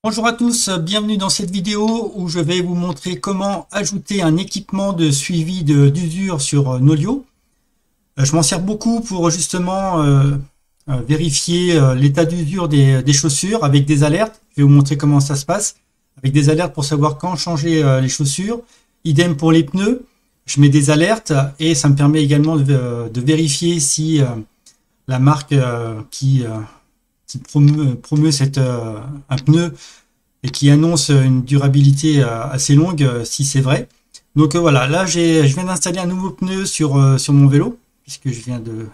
Bonjour à tous, bienvenue dans cette vidéo où je vais vous montrer comment ajouter un équipement de suivi d'usure sur Nolio. Je m'en sers beaucoup pour justement vérifier l'état d'usure des chaussures avec des alertes. Je vais vous montrer comment ça se passe avec des alertes pour savoir quand changer les chaussures. Idem pour les pneus, je mets des alertes et ça me permet également de vérifier si la marque qui promeut un pneu et qui annonce une durabilité assez longue, si c'est vrai. Donc voilà, là je viens d'installer un nouveau pneu sur mon vélo, puisque je viens de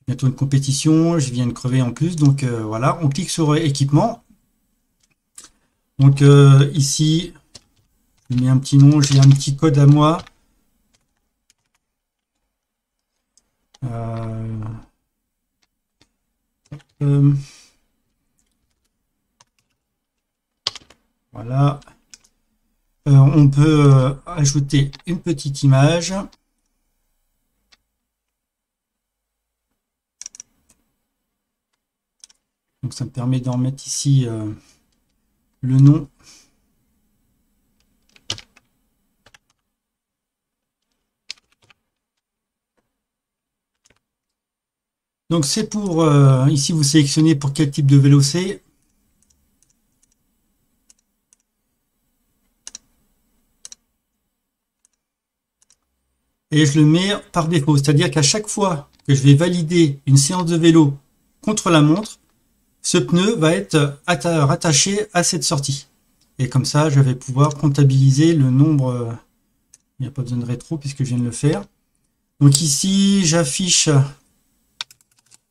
bientôt une compétition, je viens de crever en plus. Donc voilà, on clique sur équipement. Donc ici, je mets un petit nom, j'ai un petit code à moi. Voilà. On peut ajouter une petite image. Donc ça me permet d'en mettre ici le nom. Donc c'est pour, ici vous sélectionnez pour quel type de vélo c'est. Et je le mets par défaut, c'est-à-dire qu'à chaque fois que je vais valider une séance de vélo contre la montre, ce pneu va être rattaché à cette sortie. Et comme ça, je vais pouvoir comptabiliser le nombre, il n'y a pas besoin de rétro puisque je viens de le faire. Donc ici, j'affiche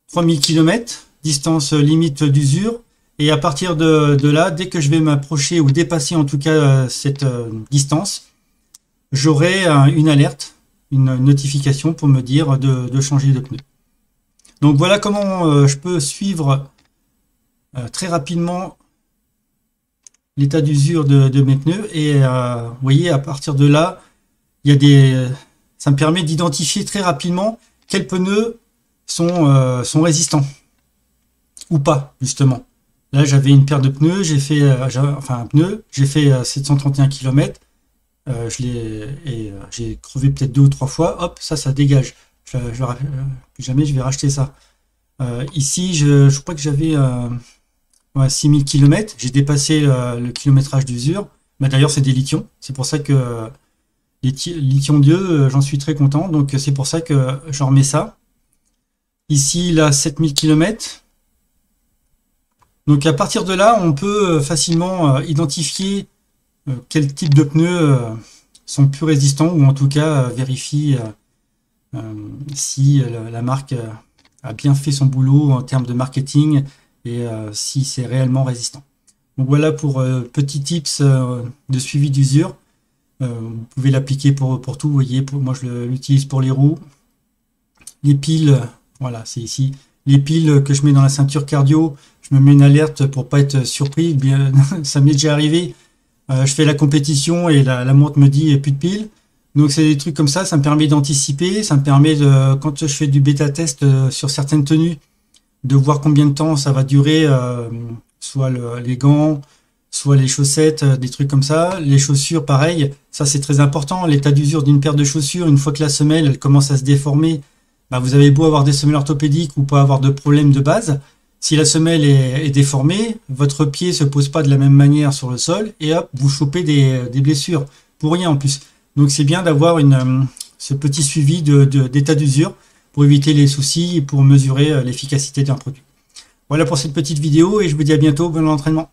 3000 km, distance limite d'usure. Et à partir de là, dès que je vais m'approcher ou dépasser en tout cas cette distance, j'aurai une alerte, une notification pour me dire de changer de pneu. Donc voilà comment je peux suivre très rapidement l'état d'usure de mes pneus. Et vous voyez, à partir de là, ça me permet d'identifier très rapidement quels pneus sont résistants ou pas, justement. Là, j'avais une paire de pneus, j'ai fait un pneu, j'ai fait 731 km. J'ai crevé peut-être 2 ou 3 fois. Hop, ça dégage. Plus jamais je vais racheter ça. Ici, je crois que j'avais 6000 km. J'ai dépassé le kilométrage d'usure. Mais d'ailleurs, c'est des lithiums. C'est pour ça que les lithium 2, j'en suis très content. Donc, c'est pour ça que j'en remets ça. Ici, là, 7000 km. Donc, à partir de là, on peut facilement identifier quel type de pneus sont plus résistants, ou en tout cas vérifier si la marque a bien fait son boulot en termes de marketing et si c'est réellement résistant. Donc voilà pour petits tips de suivi d'usure. Vous pouvez l'appliquer pour tout. Vous voyez, moi je l'utilise pour les roues, les piles. Voilà, c'est ici les piles que je mets dans la ceinture cardio. Je me mets une alerte pour pas être surpris. Bien, ça m'est déjà arrivé. Je fais la compétition et la montre me dit plus de piles. Donc c'est des trucs comme ça me permet d'anticiper, ça me permet quand je fais du bêta test sur certaines tenues, de voir combien de temps ça va durer, soit les gants, soit les chaussettes, des trucs comme ça. Les chaussures, pareil, ça c'est très important. L'état d'usure d'une paire de chaussures, une fois que la semelle elle commence à se déformer, vous avez beau avoir des semelles orthopédiques ou pas avoir de problème de base. Si la semelle est déformée, votre pied se pose pas de la même manière sur le sol et hop, vous chopez des blessures pour rien en plus. Donc c'est bien d'avoir ce petit suivi d'état d'usure pour éviter les soucis et pour mesurer l'efficacité d'un produit. Voilà pour cette petite vidéo et je vous dis à bientôt, bon entraînement.